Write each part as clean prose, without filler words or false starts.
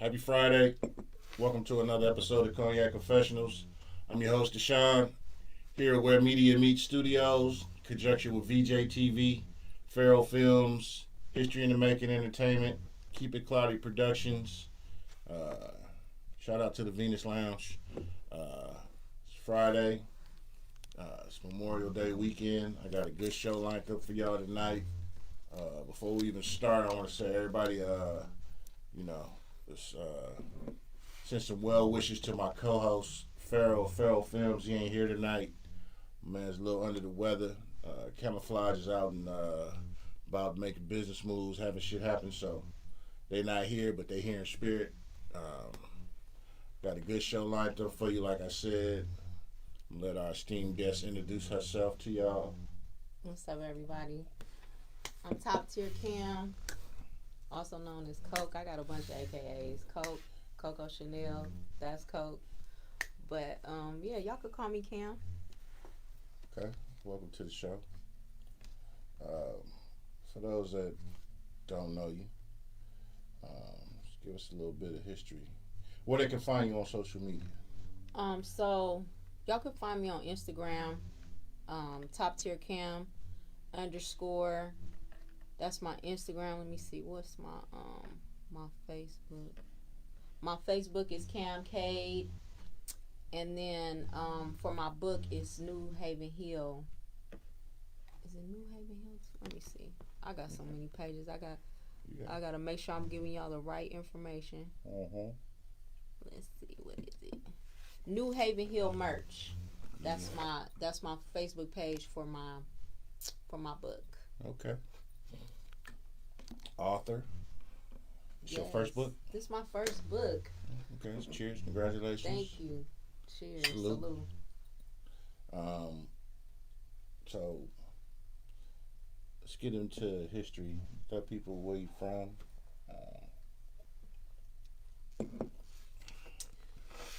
Happy Friday. Welcome to another episode of Cognac Confessionals. I'm your host, Deshaun, here at Where Media Meets Studios, in conjunction with VJ TV, Farrell Films, History in the Making Entertainment, Keep It Cloudy Productions. Uh, Shout out to the Venus Lounge. It's Friday. It's Memorial Day weekend. I got a good show lined up for y'all tonight. Before we even start, I want to say everybody, send some well wishes to my co-host, Farrell Films. He ain't here tonight. Man's a little under the weather. Camouflage is out and about making business moves, having shit happen. So they not here, but they here in spirit. Got a good show lined up for you, like I said. Let our esteemed guest introduce herself to y'all. What's up, everybody? I'm Top Tier Cam, also known as Coke. I got a bunch of AKAs. Coke, Coco Chanel, that's Coke. But, y'all could call me Cam. Okay, welcome to the show. For those that don't know you, just give us a little bit of history. Where they can find you on social media. So y'all can find me on Instagram, Top Tier Cam _ That's my Instagram. Let me see. What's my Facebook? My Facebook is Cam Cade. And then for my book, it's New Haven Hill. Is it New Haven Hill? Let me see. I got so many pages. I gotta make sure I'm giving y'all the right information. Let's see, what is it? New Haven Hill merch. That's my Facebook page for my book. Okay. Author. It's your first book? This is my first book. Okay, cheers. Congratulations. Thank you. Cheers. Salute. So let's get into history. Tell people where you from.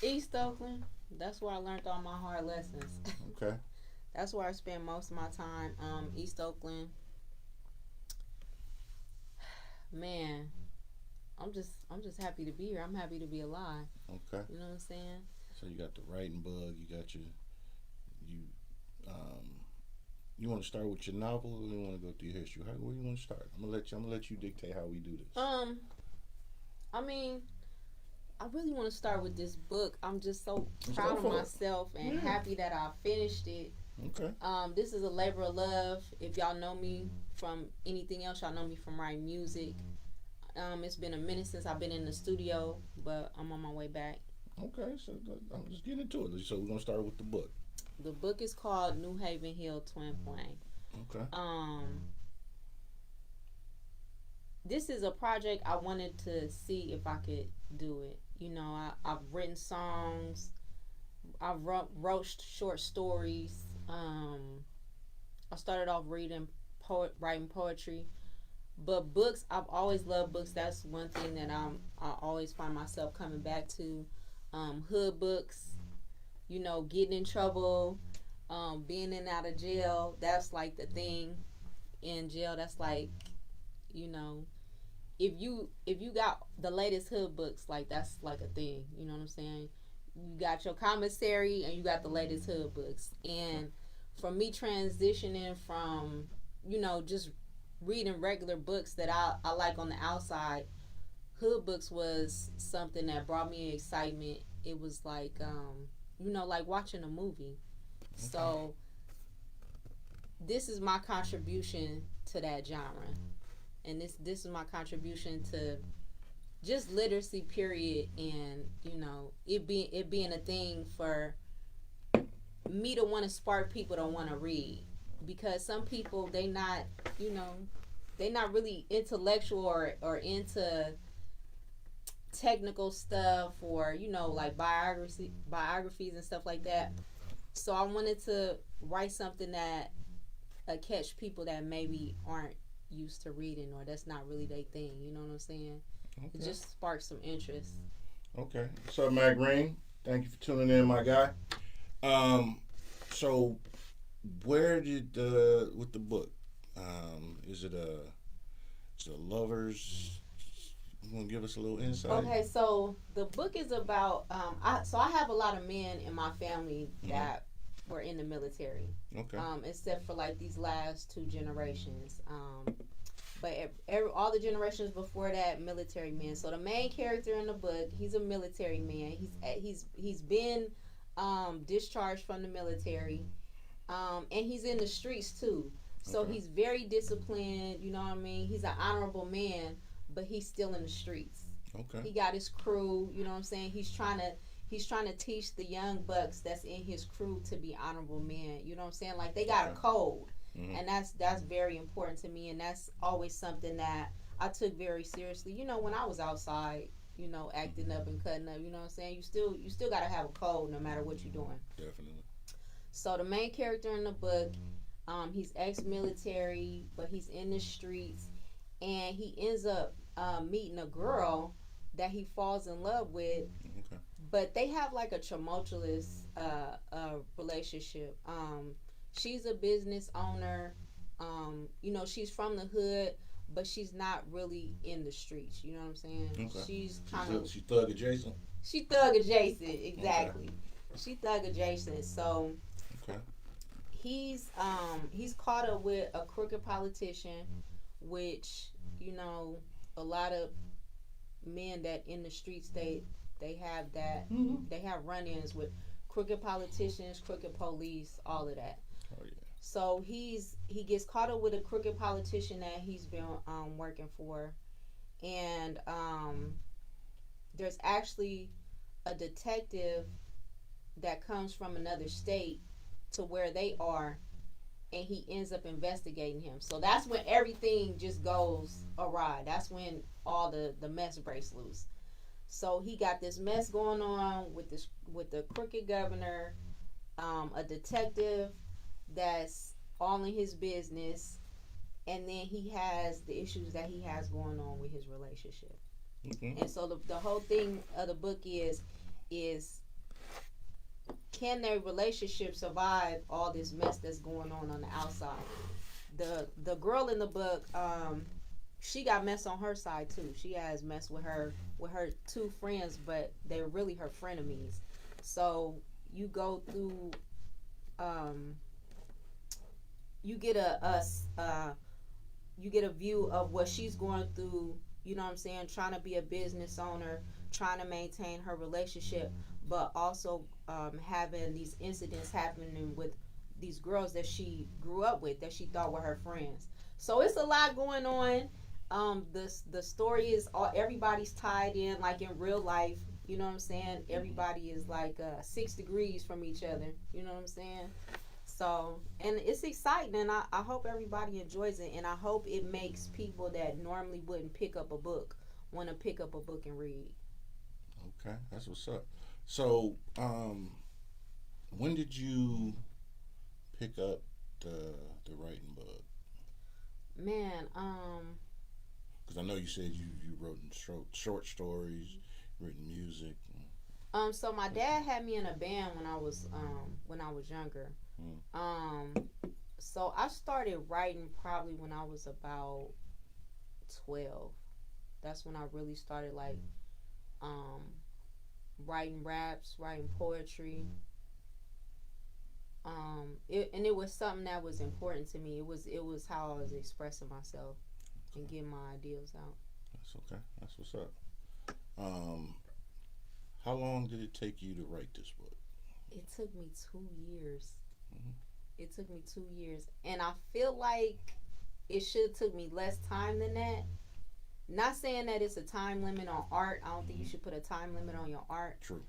East Oakland. That's where I learned all my hard lessons. Okay. That's where I spend most of my time. East Oakland. Man, I'm just happy to be here. I'm happy to be alive. Okay. You know what I'm saying? So you got the writing bug. You got you want to start with your novel, or you want to go through your history? Where you want to start? I'm gonna let you dictate how we do this. I mean, I really want to start with this book. I'm just so proud of myself and happy that I finished it. Okay. This is a labor of love. If y'all know me from anything else, y'all know me from writing music. It's been a minute since I've been in the studio, but I'm on my way back. Okay, so I'm just getting into it. So we're gonna start with the book. The book is called New Haven Hill Twin Flame. Okay. This is a project I wanted to see if I could do it. You know, I've written songs. I've wrote short stories. I started off writing poetry. But books, I've always loved books. That's one thing that I always find myself coming back to. Hood books, you know, getting in trouble, being in and out of jail. That's like the thing in jail. That's like, you know, if you got the latest hood books, like that's like a thing. You know what I'm saying? You got your commissary and you got the latest hood books. And for me transitioning from, you know, just reading regular books that I like on the outside, hood books was something that brought me excitement. It was like, like watching a movie. So this is my contribution to that genre. And this is my contribution to just literacy, period, and, you know, it being a thing for me to want to spark people to want to read. Because some people, they not really intellectual or into technical stuff, or, you know, like biographies and stuff like that. So I wanted to write something that catch people that maybe aren't used to reading, or that's not really their thing. You know what I'm saying? Okay. It just sparked some interest. Okay. So, Mac Green, thank you for tuning in, my guy. So where did with the book, is it a lovers You want to give us a little insight? Okay, so the book is about I have a lot of men in my family that were in the military. Okay. Except for like these last two generations. But all the generations before that, military men. So the main character in the book, he's a military man. He's been discharged from the military, and he's in the streets too. So he's very disciplined. You know what I mean? He's an honorable man, but he's still in the streets. Okay. He got his crew. You know what I'm saying? He's trying to teach the young bucks that's in his crew to be honorable men. You know what I'm saying? Like they got a code. And that's very important to me, and that's always something that I took very seriously. You know, when I was outside, you know, acting up and cutting up, you know what I'm saying? You still gotta have a code no matter what you're doing. Definitely. So the main character in the book, he's ex-military, but he's in the streets, and he ends up meeting a girl that he falls in love with. Okay. But they have like a tumultuous relationship. She's a business owner. You know, she's from the hood, but she's not really in the streets. You know what I'm saying? Okay. She's kind of... She thug adjacent? She thug adjacent, exactly. Okay. She thug adjacent. So okay. He's caught up with a crooked politician, which, you know, a lot of men that in the streets, they have that, they have run-ins with crooked politicians, crooked police, all of that. Oh, yeah. So he gets caught up with a crooked politician that he's been working for, and there's actually a detective that comes from another state to where they are, and he ends up investigating him. So that's when everything just goes awry. That's when all the mess breaks loose. So he got this mess going on with the crooked governor, a detective that's all in his business, and then he has the issues that he has going on with his relationship. And so the whole thing of the book is can their relationship survive all this mess that's going on the outside? The girl in the book, she got mess on her side too. She has mess with her two friends, but they're really her frenemies. So you go through, you get a view of what she's going through. You know what I'm saying? Trying to be a business owner, trying to maintain her relationship, but also having these incidents happening with these girls that she grew up with, that she thought were her friends. So it's a lot going on. The story is everybody's tied in, like in real life. You know what I'm saying? Everybody is like 6 degrees from each other. You know what I'm saying? So, and it's exciting, and I hope everybody enjoys it, and I hope it makes people that normally wouldn't pick up a book want to pick up a book and read. Okay, that's what's up. So, when did you pick up the writing bug? Man, because I know you said you wrote short stories, written music. So my dad had me in a band when I was younger. So I started writing probably when I was about 12. That's when I really started like writing raps, writing poetry. It was something that was important to me. It was how I was expressing myself and getting my ideas out. That's okay. That's what's up. How long did it take you to write this book? It took me 2 years. It took me 2 years, and I feel like it should have took me less time than that. Not saying that it's a time limit on art. I don't think you should put a time limit on your art. True.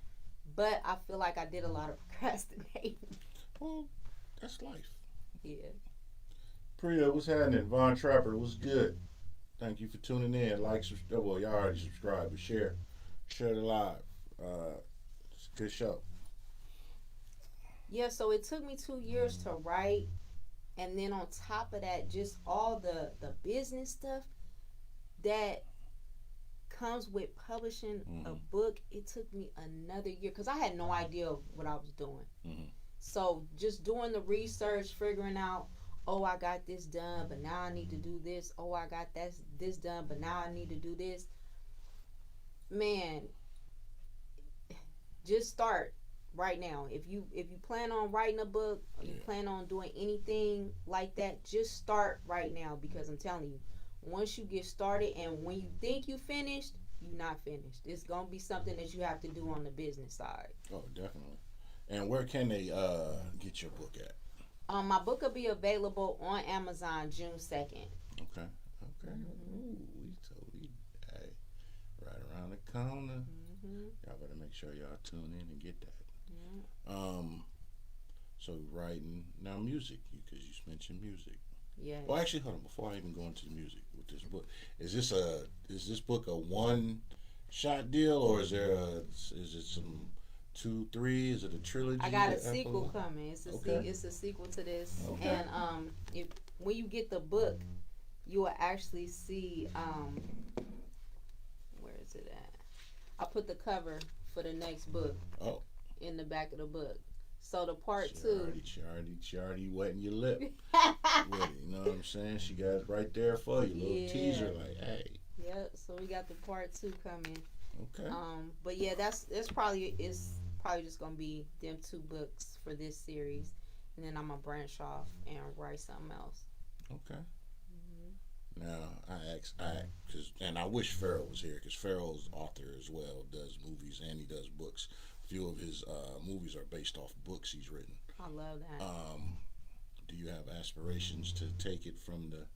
But I feel like I did a lot of procrastinating. Well, that's life. Yeah. Priya, what's happening? Von Trapper, what's good? Thank you for tuning in. Like, well, y'all already subscribed, but share the live. It's a good show. Yeah, so it took me 2 years to write, and then on top of that, just all the business stuff that comes with publishing a book. It took me another year because I had no idea what I was doing. So just doing the research, figuring out, oh, I got this done, but now I need to do this. Oh, I got this done, but now I need to do this. man, just start right now. If you plan on writing a book, or you plan on doing anything like that, just start right now, because I'm telling you, once you get started and when you think you finished, you're not finished. It's gonna be something that you have to do on the business side. Oh, definitely. And where can they get your book at? My book will be available on Amazon June 2nd. Okay. Okay. Ooh, we hey, right around the corner. Y'all better make sure y'all tune in and get that. So writing now, music, because you mentioned music. Yeah. Well, actually, hold on. Before I even go into the music with this book, is this book a one shot deal, or is it some 2, 3? Is it a trilogy? I got a sequel coming. It's a sequel to this, okay. And if when you get the book, you will actually see where is it at? I put the cover for the next book. Oh. In the back of the book. So the part 2. She already wetting your lip with it, you know what I'm saying? She got it right there for you, little teaser, like, hey. Yep. So we got the part 2 coming. Okay. But yeah, it's probably just gonna be them 2 books for this series, and then I'm gonna branch off and write something else. Okay. Now I wish Farrell was here, because Farrell's author as well, does movies and he does books. A few of his movies are based off books he's written. I love that. Do you have aspirations to take it from the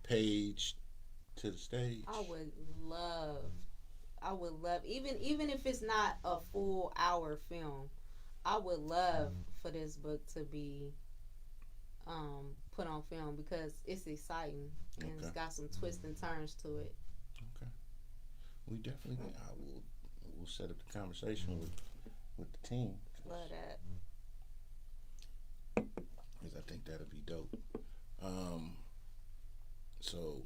page to the stage? I would love, even if it's not a full hour film, I would love for this book to be put on film, because it's exciting and It's got some twists and turns to it. Okay. We definitely we'll set up the conversation with the team. Love that. Because I think that'll be dope. So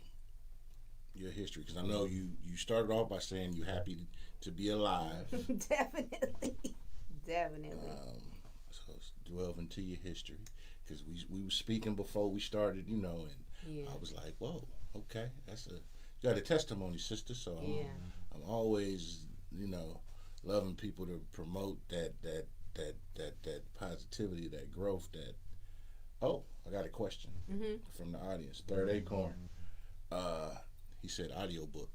your history, because I know you started off by saying you're happy to be alive. Definitely. So delve into your history, because we were speaking before we started, and I was like, whoa, okay, you got a testimony, sister. So I'm always, loving people to promote that positivity, that growth. I got a question from the audience. Third Acorn. He said audiobook.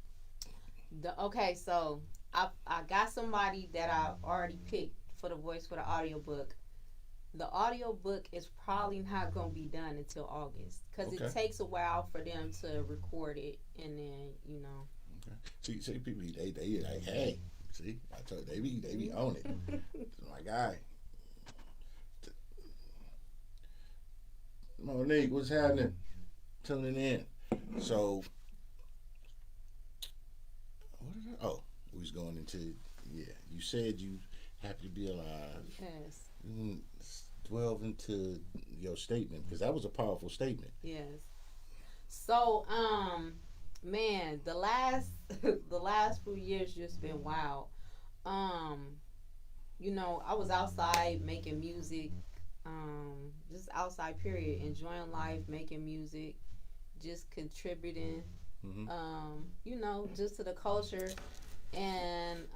Okay, so I got somebody that I already picked for the voice for the audiobook. The audiobook is probably not going to be done until August, because it takes a while for them to record it, and then, Okay. See, people, they like, hey, see, I told you, they be on it. My guy. Monique, what's happening? Tuning in. So, we was going into, you said you happy to be alive. Yes. Delve into your statement, because that was a powerful statement. Yes. So, man, the last few years just been wild. I was outside making music, just outside period, enjoying life, making music, just contributing, just to the culture. And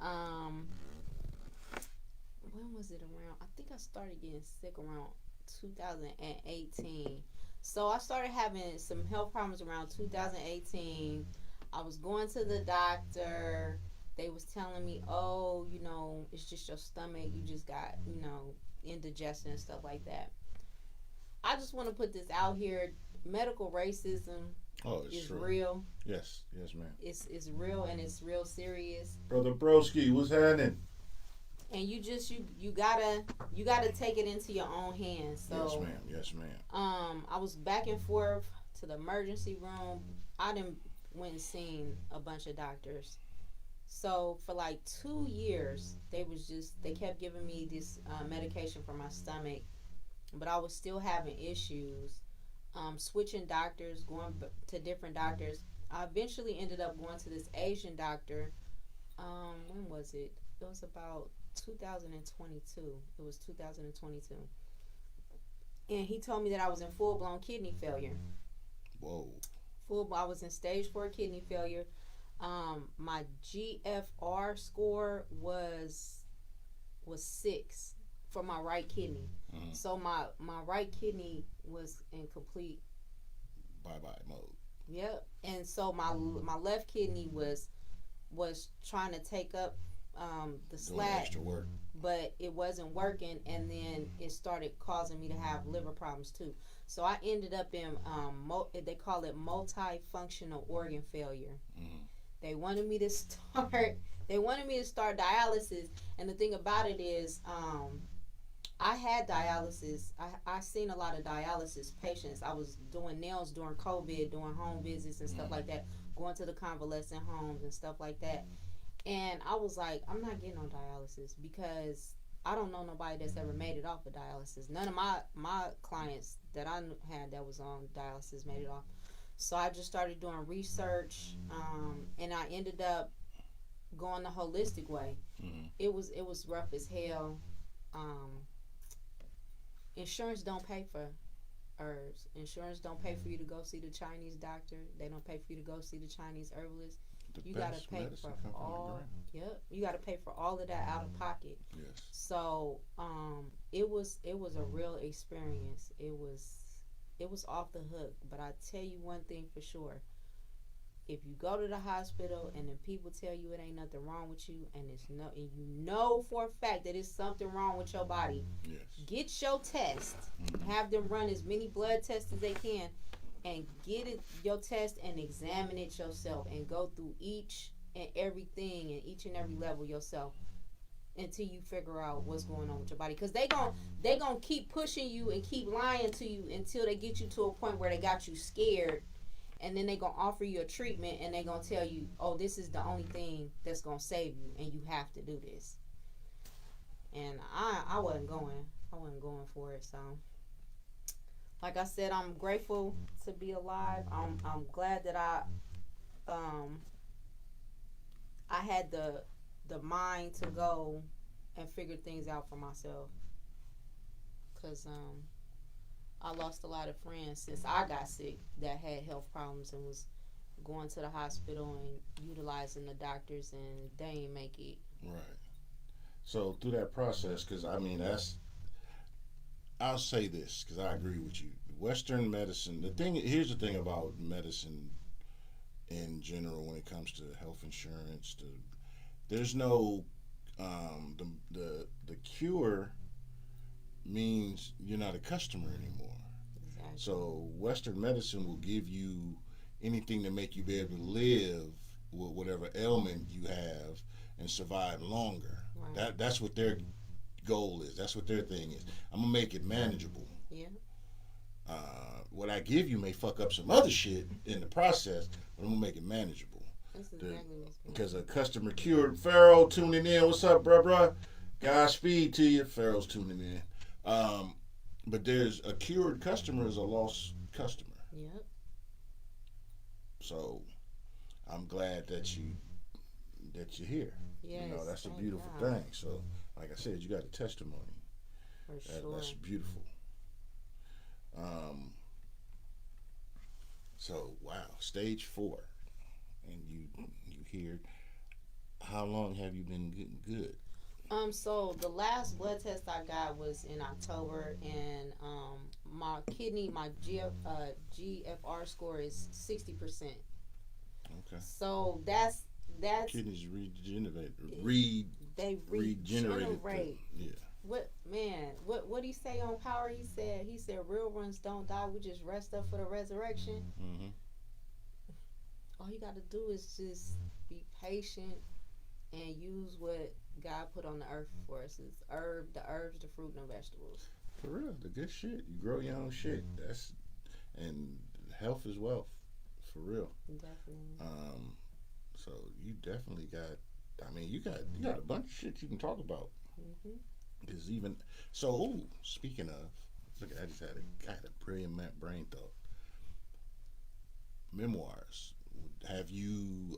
when was it around? I think I started getting sick around 2018. So I started having some health problems around 2018. I was going to the doctor. They was telling me, it's just your stomach. You just got, indigestion and stuff like that. I just want to put this out here. Medical racism is true. real. Yes, ma'am. It's real, and it's real serious. Brother Broski, what's happening? And you gotta take it into your own hands. So Yes, ma'am. I was back and forth to the emergency room. I done went and seen a bunch of doctors. So for like 2 years, they kept giving me this medication for my stomach, but I was still having issues. Switching doctors, going to different doctors. I eventually ended up going to this Asian doctor. When was it? It was about 2022. It was 2022. And he told me that I was in full-blown kidney failure. Whoa. I was in stage 4 kidney failure. My GFR score was 6 for my right kidney. Mm-hmm. So my right kidney was in complete bye mode. Yep. And so my left kidney was trying to take up the Doing slack, extra work. but it wasn't working, and then it started causing me to have liver problems too. So I ended up in they call it multifunctional organ failure. Mm-hmm. They wanted me to start. They wanted me to start dialysis, and the thing about it is, I had dialysis. I seen a lot of dialysis patients. I was doing nails during COVID, doing home visits and stuff like that, going to the convalescent homes and stuff like that. And I was like, I'm not getting on dialysis because I don't know nobody that's ever made it off of dialysis. None of my clients that I had that was on dialysis made it off. So I just started doing research, and I ended up going the holistic way. Mm-hmm. It was rough as hell. Insurance don't pay for herbs. Insurance don't pay for you to go see the Chinese doctor. They don't pay for you to go see the Chinese herbalist. You gotta pay for all. Yep, you gotta pay for all of that out of pocket. Yes. So it was a real experience. It was off the hook. But I tell you one thing for sure. If you go to the hospital and then people tell you it ain't nothing wrong with you, and and you know for a fact that it's something wrong with your body, yes, get your test. Mm-hmm. Have them run as many blood tests as they can, and get your test and examine it yourself, and go through each and everything and each and every level yourself until you figure out what's going on with your body. Because they gonna keep pushing you and keep lying to you until they get you to a point where they got you scared. And then they're going to offer you a treatment, and they're going to tell you, oh, this is the only thing that's going to save you, and you have to do this. And I wasn't going. I wasn't going for it. So, like I said, I'm grateful to be alive. I'm glad that I had the mind to go and figure things out for myself. Because I lost a lot of friends since I got sick that had health problems and was going to the hospital and utilizing the doctors, and they ain't make it. Right. So through that process, because I mean I'll say this because I agree with you. Western medicine. Here's the thing about medicine in general when it comes to health insurance. There's no the cure means you're not a customer anymore. Exactly. So Western medicine will give you anything to make you be able to live with whatever ailment you have and survive longer. Right. That's what their goal is. That's what their thing is. I'm gonna make it manageable. Yeah. What I give you may fuck up some other shit in the process, but I'm gonna make it manageable. That's exactly what's going on. Because a customer cured. Pharaoh tuning in. What's up, bruh? Godspeed to you. Pharaoh's tuning in. But there's a cured customer is a lost customer. Yep. So I'm glad that you're here. Yes, you know, that's a thank beautiful God. thing. So like I said, you got a testimony. For sure. That's beautiful. So wow, stage 4, and you here. How long have you been getting good? So the last blood test I got was in October, and my GFR score is 60%. Okay. So that's Kidneys regenerate. They Regenerated. Yeah. What do you say on Power? He said real ones don't die. We just rest up for the resurrection. Mm-hmm. All you got to do is just be patient and use what God put on the earth for us. It's the herbs, the fruit, and the vegetables. For real, the good shit. You grow your own shit. And health is wealth. For real. Definitely. So you definitely got. I mean, you got a bunch of shit you can talk about. Mm-hmm. Because even so, speaking of, look, I just had a brilliant brain thought. Memoirs. Have you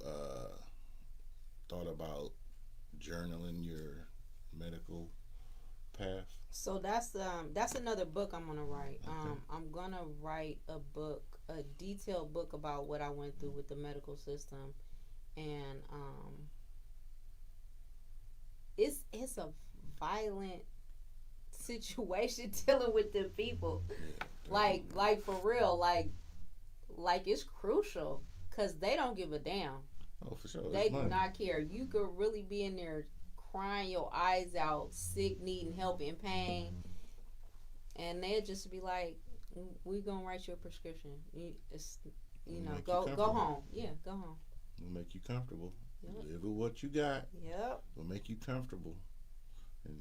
thought about journaling your medical path? So that's another book I'm gonna write. Okay. I'm gonna write a detailed book about what I went through with the medical system, and it's a violent situation dealing with the people. Yeah, Like for real, like it's crucial because they don't give a damn. oh, for sure. They It's do money. not care. You could really be in there crying your eyes out, sick, needing help, in pain, and they'll just be like, "We gonna write you a prescription. It's It'll make you go comfortable. home. Yeah, go home. It'll make you comfortable. Yep. Live with what you got. Yep. Will make you comfortable, and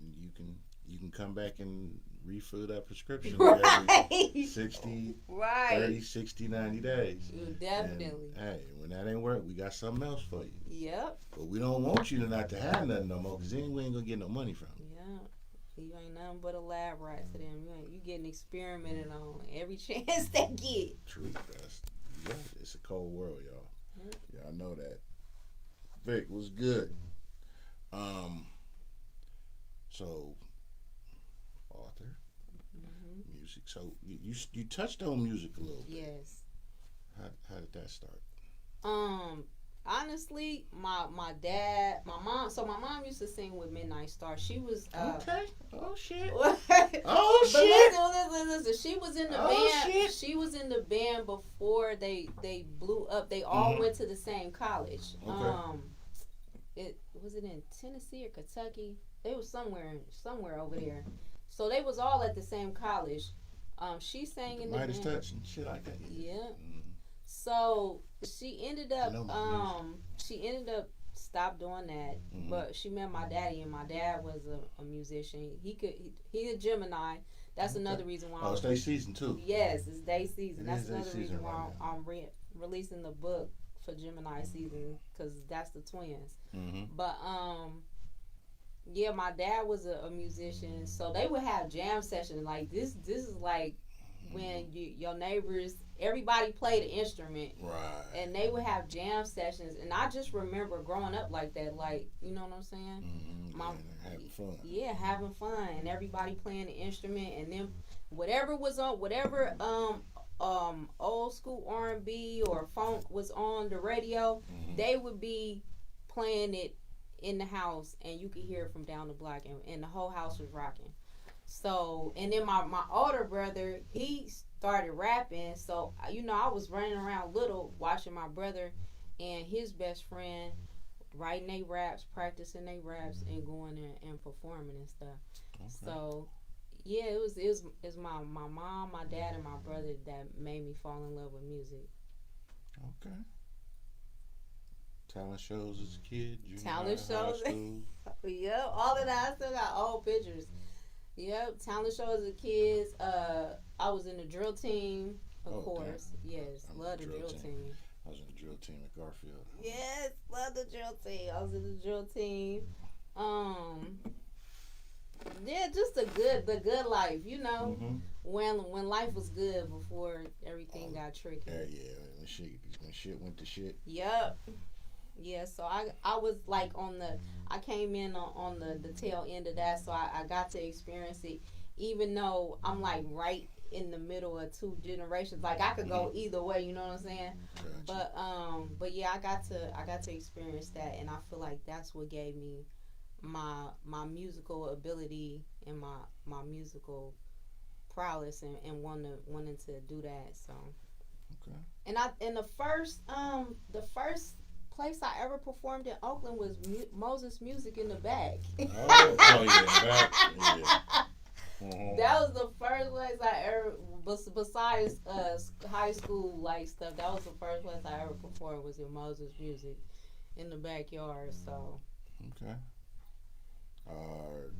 you can come back and refill that prescription every Right. 60, Right. 30, 60, 90 days. Definitely. And, hey, when that ain't work, we got something else for you. Yep. But we don't want you to not to have nothing no more, because then we ain't going to get no money from you. Yeah. You ain't nothing but a lab rat to them. You getting experimented on every chance they get. True. Yeah, it's a cold world, y'all. Yep. Y'all know that. Vic, was good. So, author, music. So you touched on music a little bit. Yes. How did that start? Honestly, my dad, my mom. So my mom used to sing with Midnight Star. She was Okay. Oh shit. But Oh shit. listen. She was in the Oh, band. shit. She was in the band before they blew up. They all Mhm. went to the same college. Okay. It was it in Tennessee or Kentucky? They was somewhere over there. So they was all at the same college. She sang in the Midas band. touch and shit like that. Yeah. Mhm. So she ended I up know my stopped doing that. Mhm. But she met my daddy, and my dad was a musician. He a Gemini. That's Okay. another reason why. Oh, it's their season too. Yes, it's day season. It That's is their another season reason why right I'm releasing the book for Gemini season, because that's the twins. Mm-hmm. But yeah, my dad was a musician, so they would have jam sessions like this. This is like when your neighbors, everybody played an instrument, Right. and they would have jam sessions. And I just remember growing up like that, like, you know what I'm saying? Mm-hmm. My- having fun. Yeah, having fun, and everybody playing the instrument, and then whatever was on, whatever old school R&B or funk was on the radio, Mhm. they would be playing it in the house, and you could hear it from down the block, and the whole house was rocking. So, and then my older brother, he started rapping. So, I was running around little watching my brother and his best friend writing their raps, practicing their raps, and going there and performing and stuff. Okay. So, yeah, it was my mom, my dad, and my brother that made me fall in love with music. Okay. Talent shows as a kid. Talent junior high, shows. high school. Yep, all of that. I still got old pictures. Yep, talent show as a kid. I was in the drill team, of Oh, course. Yes, I'm love in the the drill drill team. team. I was in the drill team at Garfield. Yes, love the drill team. I was in the drill team. Yeah, just the good life, Mm-hmm. when life was good before everything got tricky. Yeah. When shit went to shit. Yep. Yeah, so I was like I came in on the tail end of that, so I got to experience it, even though I'm like right in the middle of two generations. Like I could go either way, you know what I'm saying? Gotcha. But yeah, I got to experience that, and I feel like that's what gave me my musical ability and my musical prowess, and wanting to do that. So Okay. and the first place I ever performed in Oakland was Moses Music in the Bag. Oh yeah. Yeah. Mm-hmm. That was the first place I ever, besides high school like stuff. That was the first place I ever performed, was in Moses Music in the backyard. So Okay. Are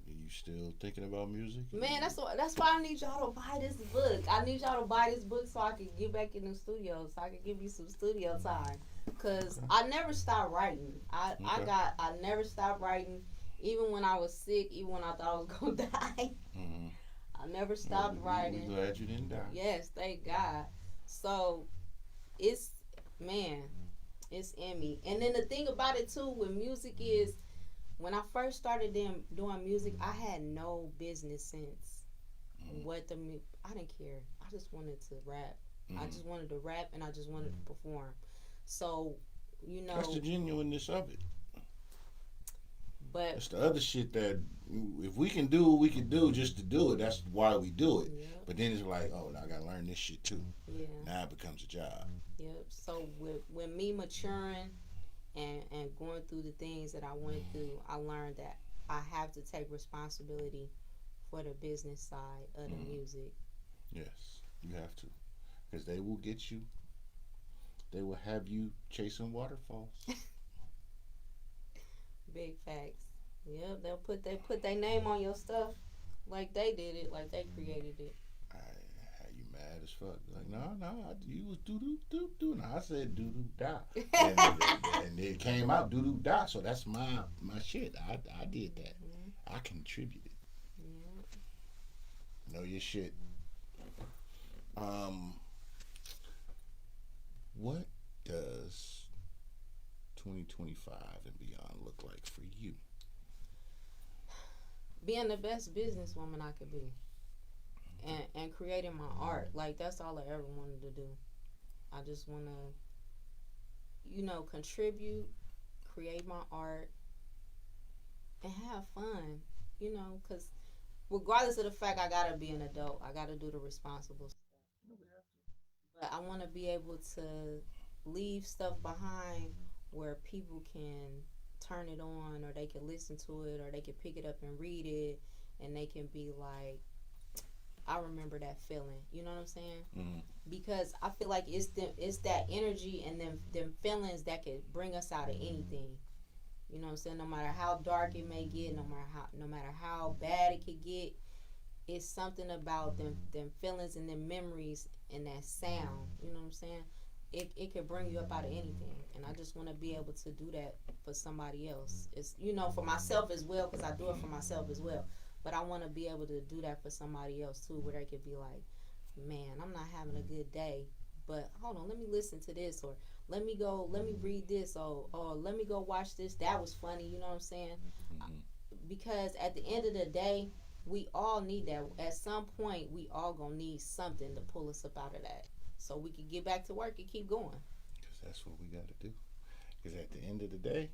you still thinking about music? man, that's why I need y'all to buy this book. I need y'all to buy this book so I can get back in the studio, so I can give you some studio time. Cause Okay. I never stopped writing. I never stopped writing, even when I was sick, even when I thought I was gonna die. Mm-hmm. I never stopped writing. We're glad you didn't die. Yes, thank God. So it's in me. And then the thing about it too with music is, when I first started doing music, I had no business sense. I didn't care. I just wanted to rap. I just wanted to rap, and I just wanted to perform. So you know. That's the genuineness of it. But that's the other shit that if we can do what we can do just to do it, that's why we do it. Yep. But then it's like, oh, now I gotta learn this shit too. Yeah. Now it becomes a job. Yep. So with me maturing and going through the things that I went through, I learned that I have to take responsibility for the business side of the music. Yes, you have to, because they will get you. They will have you chasing waterfalls. Big facts. Yep, they put their name on your stuff like they did it, like they created it. I had you mad as fuck. Like, no, you was doo doo doo doo. No, I said doo doo da, and it came out doo doo da. So that's my shit. I did that. I contributed. Yeah. Know your shit. What does 2025 and beyond look like for you? Being the best businesswoman I could be, and creating my art. Like, that's all I ever wanted to do. I just want to, contribute, create my art, and have fun. Because regardless of the fact I gotta be an adult, I gotta do the responsible stuff. But I want to be able to leave stuff behind where people can turn it on, or they can listen to it, or they can pick it up and read it, and they can be like, I remember that feeling. You know what I'm saying? Mm-hmm. Because I feel like it's that energy and them feelings that could bring us out of anything. You know what I'm saying? No matter how dark it may get, no matter how bad it could get, it's something about them feelings and them memories and that sound. You know what I'm saying? It could bring you up out of anything, and I just want to be able to do that for somebody else. It's for myself as well, because I do it for myself as well. But I want to be able to do that for somebody else too, where they could be like, man, I'm not having a good day, but hold on, let me listen to this, or let me read this, or let me go watch this. That was funny. You know what I'm saying? Mm-hmm. Because at the end of the day, we all need that. At some point, we all gonna need something to pull us up out of that, so we can get back to work and keep going. Because that's what we got to do. Because at the end of the day,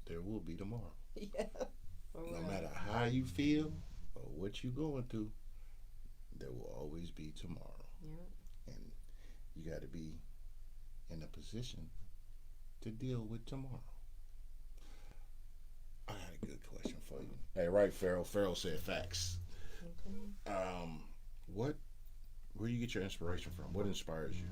there will be tomorrow. Yeah. No matter how you feel or what you're going through, there will always be tomorrow. Yeah. And you got to be in a position to deal with tomorrow. I got a good question for you. Hey, right, Farrell. Farrell said facts. Okay. Where do you get your inspiration from? What inspires you?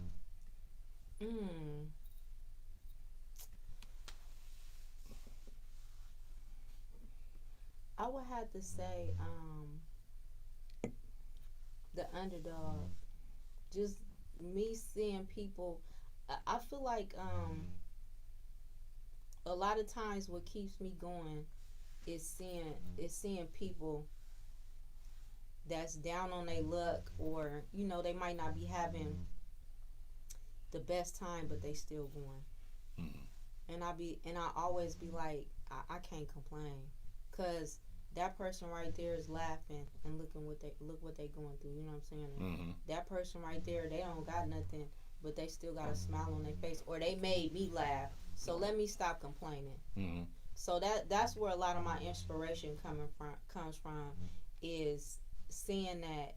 I would have to say the underdog. Just me seeing people. I feel like a lot of times what keeps me going is seeing people that's down on their luck, or they might not be having the best time, but they still going. Mm-hmm. And I always be like, I can't complain, cause that person right there is laughing and look what they going through. You know what I'm saying? Mm-hmm. That person right there, they don't got nothing, but they still got a smile on their face, or they made me laugh. So let me stop complaining. Mm-hmm. So that's where a lot of my inspiration comes from is seeing that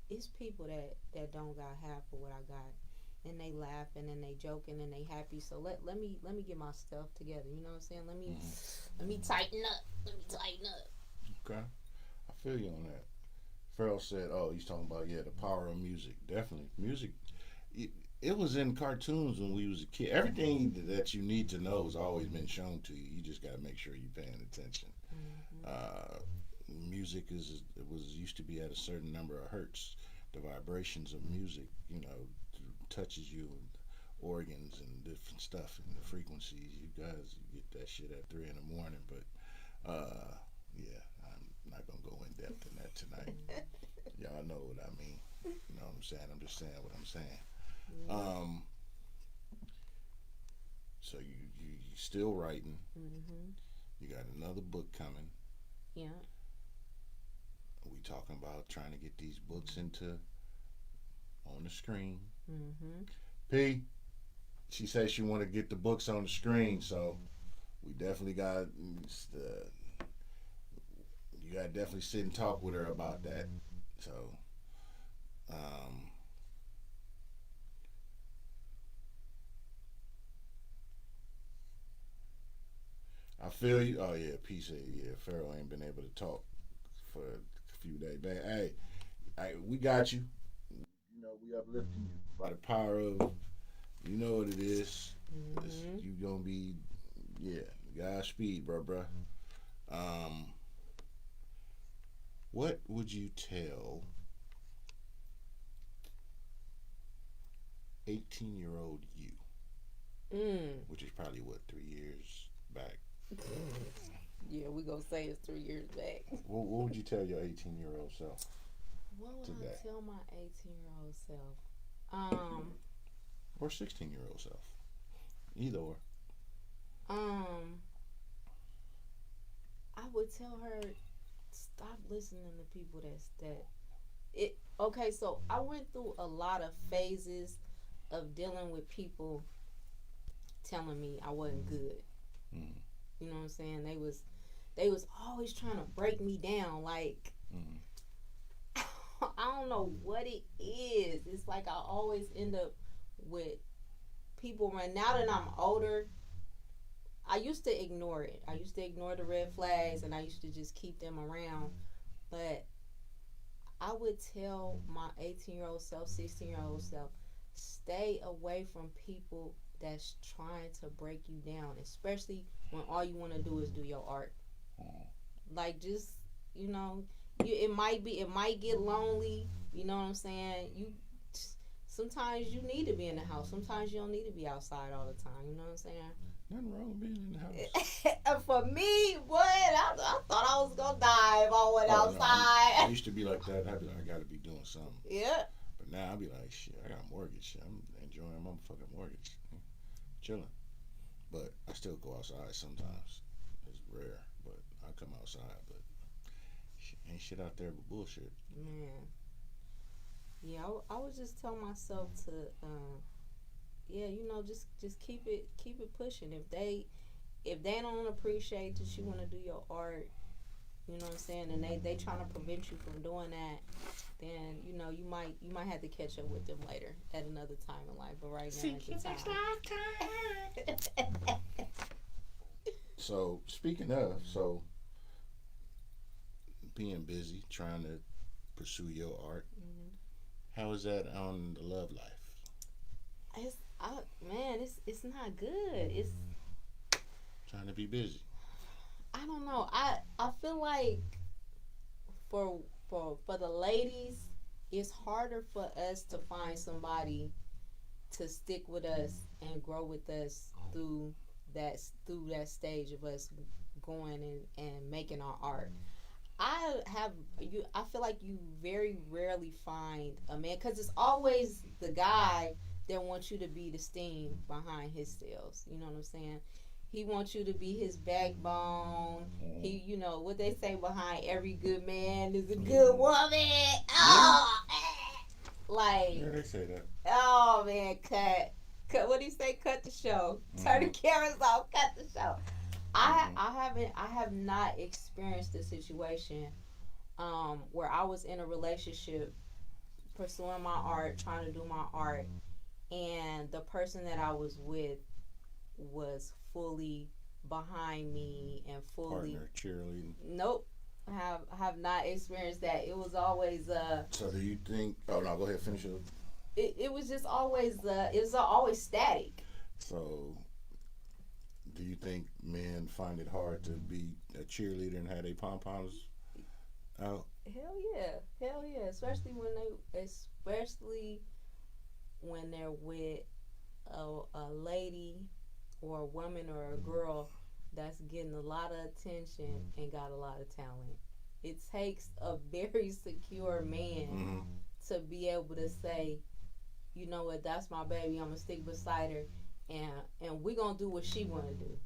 it's people that don't got half of what I got, and they laughing and they joking and they happy. So let me get my stuff together. You know what I'm saying? Let me tighten up. Let me tighten up. Okay, I feel you on that. Farrell said, "Oh, he's talking about the power of music. Definitely, music. It was in cartoons when we was a kid. Everything that you need to know has always been shown to you. You just got to make sure you're paying attention. Music used to be at a certain number of hertz. The vibrations of music, touches you and organs and different stuff and the frequencies. You guys get that shit at 3 a.m. But I'm not gonna go in depth in that tonight. Y'all know what I mean. You know what I'm saying? I'm just saying what I'm saying. So you still writing. Mm-hmm. You got another book coming. Yeah. We talking about trying to get these books on the screen. Mm-hmm. P, she says she want to get the books on the screen, so we definitely got you got to definitely sit and talk with her about that. So, I feel you. Oh yeah, peace. Yeah, Pharaoh ain't been able to talk for a few days. But hey, we got you. You know, we uplifting you by the power of, you know what it is. You gonna be, yeah, Godspeed, bro. Um, what would you tell 18-year-old you? Which is probably what, 3 years back. Yeah, we gonna say it's 3 years back. What would you tell your 18-year-old self? What would today? I tell my 18-year-old self? Or 16-year-old self. Either or. I would tell her, stop listening to people that it. Okay, so I went through a lot of phases of dealing with people telling me I wasn't good. You know what I'm saying? They was always trying to break me down. Like, I don't know what it is. It's like I always end up with people. Right now that I'm older, I used to ignore it. I used to ignore the red flags, and I used to just keep them around. But I would tell my 18-year-old self, 16-year-old self, stay away from people that's trying to break you down, especially when all you want to do is do your art. Like, just, it might get lonely. You know what I'm saying? Sometimes you need to be in the house. Sometimes you don't need to be outside all the time. You know what I'm saying? Nothing wrong with being in the house. For me, what? I thought I was gonna die if I went outside. No, I used to be like that. I'd be like, I gotta be doing something. Yeah. But now I'll be like, shit, I got a mortgage. I'm enjoying my motherfucking mortgage. Chilling. But I still go outside sometimes. It's rare, but I come outside. But ain't shit out there but bullshit. Man. Yeah, I would just tell myself to, just keep it pushing. If they don't appreciate that you want to do your art, you know what I'm saying, and they trying to prevent you from doing that, then you might have to catch up with them later at another time in life. But right now, it's the time. So speaking of, being busy trying to pursue your art, how is that on the love life? It's not good. It's trying to be busy. I don't know. I feel like for the ladies, it's harder for us to find somebody to stick with us and grow with us through that stage of us going and making our art. I feel like you very rarely find a man, because it's always the guy that wants you to be the steam behind his sails. You know what I'm saying? He wants you to be his backbone. He, what they say, behind every good man is a good woman. Oh, like, yeah, they say that. Oh man, cut. What do you say? Cut the show. Turn the cameras off. Cut the show. I have not experienced a situation where I was in a relationship pursuing my art, trying to do my art, and the person that I was with was fully behind me and fully partner cheerleading. Nope. I have not experienced that. It was always So do you think, oh no, go ahead, finish it. It was just always it was always static. So do you think men find it hard to be a cheerleader and have their pom-poms out? Hell yeah, especially when they're with a lady or a woman or a girl that's getting a lot of attention and got a lot of talent. It takes a very secure man to be able to say, you know what, that's my baby, I'm gonna stick beside her, and we gonna do what she wanna do.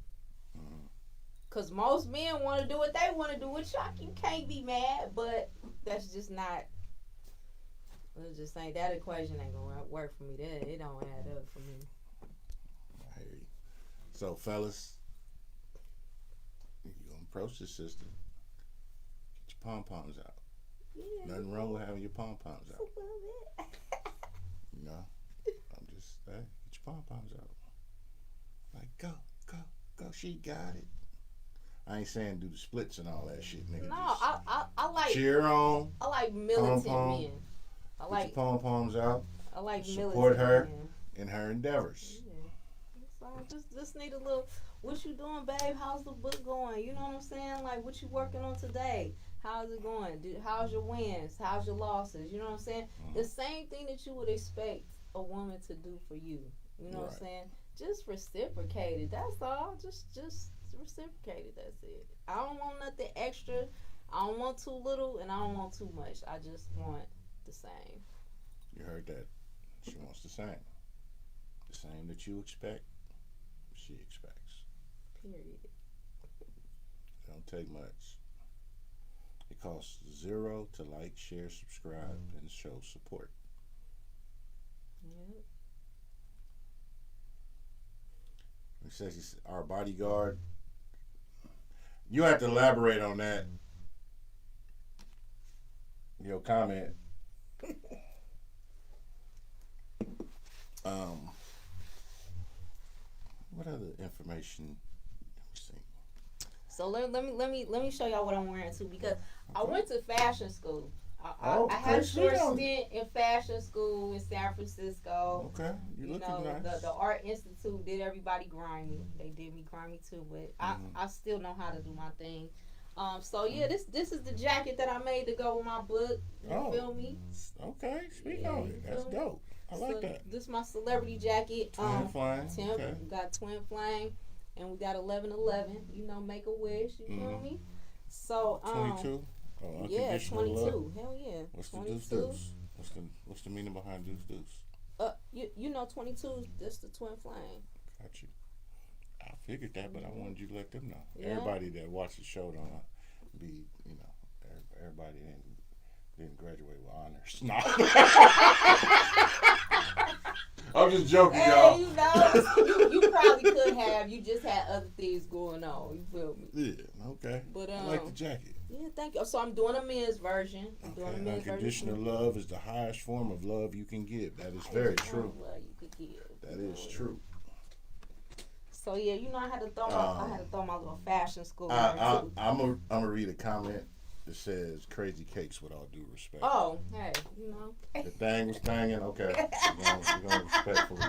Cause most men wanna do what they wanna do, which you can't be mad, but that's just not. Let's just say that equation ain't gonna work for me. It don't add up for me. I hear you. So, fellas, you gonna approach the sister. Get your pom poms out. Yeah. Nothing wrong with having your pom poms out. A little bit. You know, I'm just hey, get your pom poms out. Like go, go, go. She got it. I ain't saying do the splits and all that shit, nigga. No, Just I like cheer on. I like militant Pom-pom. men. I Get like your pom poms out. I like Support militant her. men. In her endeavors. Yeah. So just need a little. What you doing, babe? How's the book going? You know what I'm saying? Like, what you working on today? How's it going? How's your wins? How's your losses? You know what I'm saying? The same thing that you would expect a woman to do for you. You know what I'm saying? Just reciprocate it. That's all. Just reciprocate it. That's it. I don't want nothing extra. I don't want too little, and I don't want too much. I just want the same. You heard that? She wants the same. The same that you expect, she expects. Period. It don't take much. It costs $0 to like, share, subscribe, and show support. Yeah. It says he's our bodyguard. You have to elaborate on that. Your comment. What other information? Let me see. So let me show y'all what I'm wearing too, because I went to fashion school. I had a short stint in fashion school in San Francisco. Okay, you looking nice. The Art Institute did everybody grimy. They did me grimy too, but I still know how to do my thing. So yeah, this is the jacket that I made to go with my book. You feel me? Okay, speak on it. That's dope. I like that. This is my celebrity jacket. Twin flame. Okay. We got twin flame, and we got 1111. You know, make a wish. You feel me? So 22. Oh, yeah, 22. Love. Hell yeah. What's 22? the deuce? What's the meaning behind deuce? You know 22. That's the twin flame. Got you. I figured that, but I wanted you to let them know. Yeah. Everybody that watched the show don't be, everybody didn't graduate with honors. No. I'm just joking, y'all. You know, you probably could have. You just had other things going on. You feel me? Yeah. Okay. But I like the jacket. Yeah, thank you. So I'm doing a men's version. Unconditional love is the highest form of love you can give. That is very true. Love you could give. That is true. So yeah, I had to throw my little fashion school. I'm gonna read a comment that says "crazy cakes" with all due respect. Oh, hey, The thing was thangin'. Okay, we're gonna respectfully.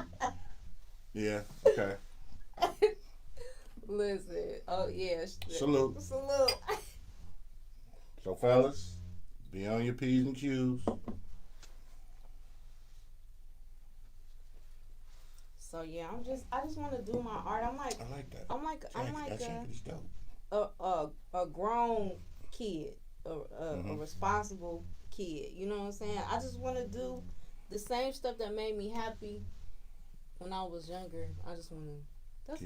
Yeah. Okay. Listen. Oh yeah. Salute. So fellas, be on your P's and Q's. So yeah, I just want to do my art. I like that jacket is dope. A grown kid, a responsible kid. You know what I'm saying? I just want to do the same stuff that made me happy when I was younger. That's all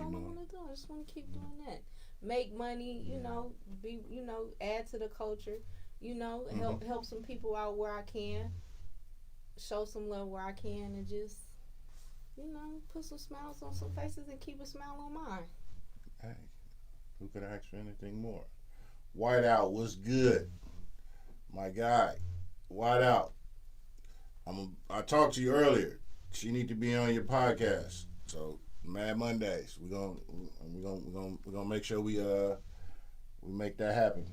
I want to do. I just want to keep doing that. Make money, add to the culture, help some people out where I can, show some love where I can, and just, put some smiles on some faces and keep a smile on mine. Hey, who could ask for anything more? Whiteout, what's good? My guy, Whiteout. I talked to you earlier. She need to be on your podcast. So Mad Mondays. We're gonna make sure we make that happen.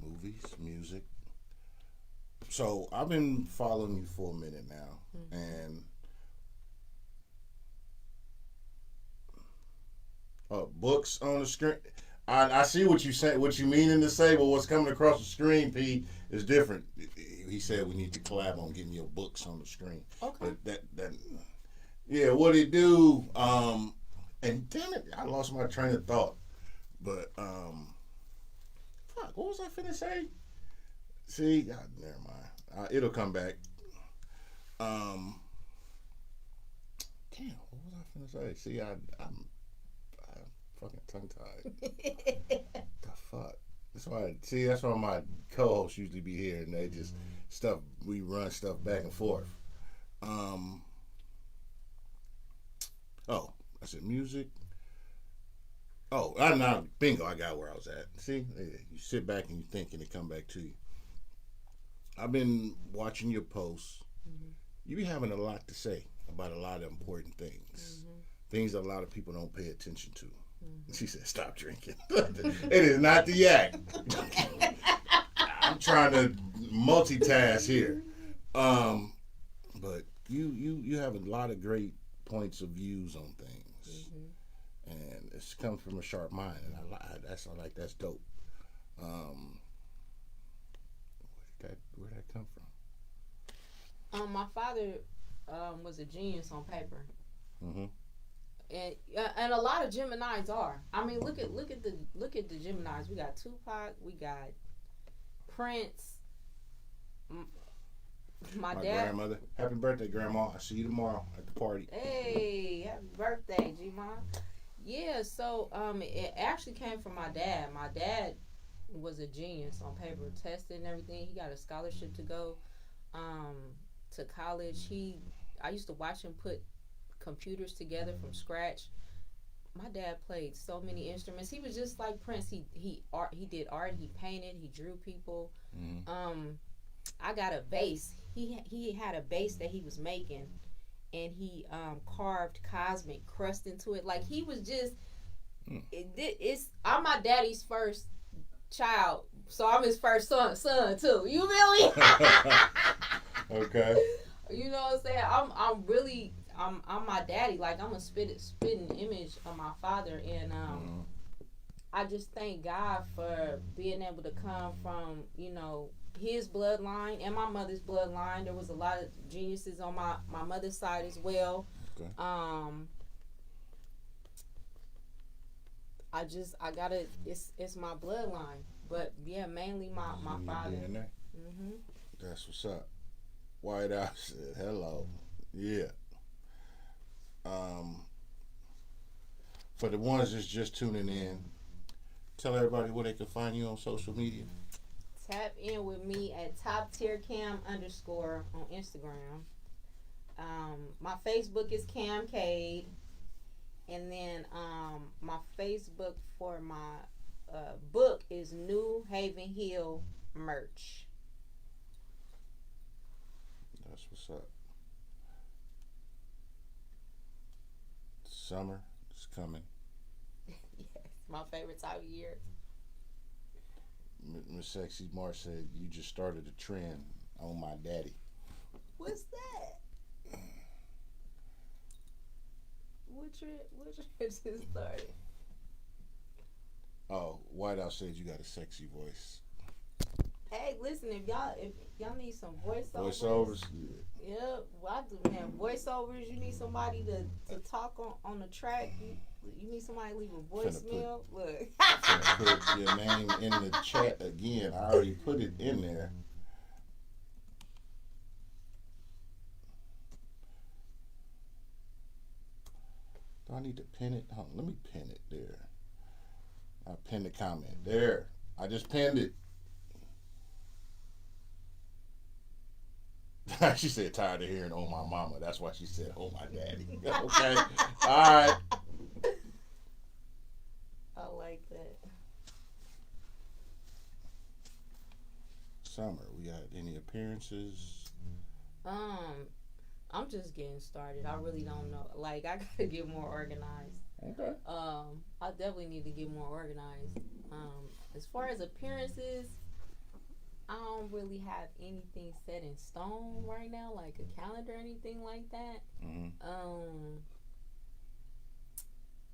Movies, music. So I've been following you for a minute now, and books on the screen. I see what you say, what you meaning to say, but what's coming across the screen, P, is different. He said we need to collab on getting your books on the screen. Okay. But yeah, what it do? And damn it, I lost my train of thought. But fuck, what was I finna say? See, never mind. It'll come back. Damn, what was I finna say? See, I'm fucking tongue tied. The fuck? That's why my co-hosts usually be here, and they just we run stuff back and forth. Oh, I said music. Oh, I'm not bingo. I got where I was at. See, you sit back and you think, and it come back to you. I've been watching your posts. Mm-hmm. You be having a lot to say about a lot of important things, things that a lot of people don't pay attention to. Mm-hmm. She said, "Stop drinking." It is not the yak. I'm trying to multitask here, but you have a lot of great points of views on things. Mm-hmm. And it's come from a sharp mind, and that's dope. Where'd that come from? My father was a genius on paper, and a lot of Geminis are. I mean, look at the Geminis. We got Tupac, we got Prince. My dad. Grandmother. Happy birthday, Grandma! I see you tomorrow at the party. Hey, happy birthday, G-Mom. Yeah, so it actually came from my dad. My dad was a genius on paper, testing and everything. He got a scholarship to go to college. I used to watch him put computers together from scratch. My dad played so many instruments. He was just like Prince. He did art. He painted. He drew people. Mm-hmm. I got a bass. He had a bass that he was making. And he carved cosmic crust into it. Like, he was just... I'm my daddy's first child, so I'm his first son too. You feel me? Okay. You know what I'm saying? I'm my daddy. Like, I'm a spitting image of my father. And I just thank God for being able to come from, his bloodline and my mother's bloodline. There was a lot of geniuses on my mother's side as well. Okay. It's my bloodline. But yeah, mainly my father. Mm-hmm. That's what's up. White House said hello. Yeah. For the ones that's just tuning in, tell everybody where they can find you on social media. Tap in with me at TopTierCam_ on Instagram. My Facebook is CamCade. And then my Facebook for my book is New Haven Hill Merch. That's what's up. Summer is coming. Yes, my favorite time of year. Miss Sexy Marsh said you just started a trend on my daddy. What's that? What trend just started? Oh, White House said you got a sexy voice. Hey, listen, if y'all need some voiceovers. Yeah, well, I do, man. Voiceovers, you need somebody to talk on the track. You need somebody to leave a voicemail. Look. Put your name in the chat again. I already put it in there. Do I need to pin it? Hold on, let me pin it there. I pinned the comment. There. I just pinned it. She said tired of hearing "Oh my mama." That's why she said "Oh my daddy." Okay. All right. I like that. Summer, we got any appearances? I'm just getting started. I really don't know. Like, I gotta get more organized. Okay. I definitely need to get more organized. As far as appearances, I don't really have anything set in stone right now, like a calendar or anything like that. Mm-hmm.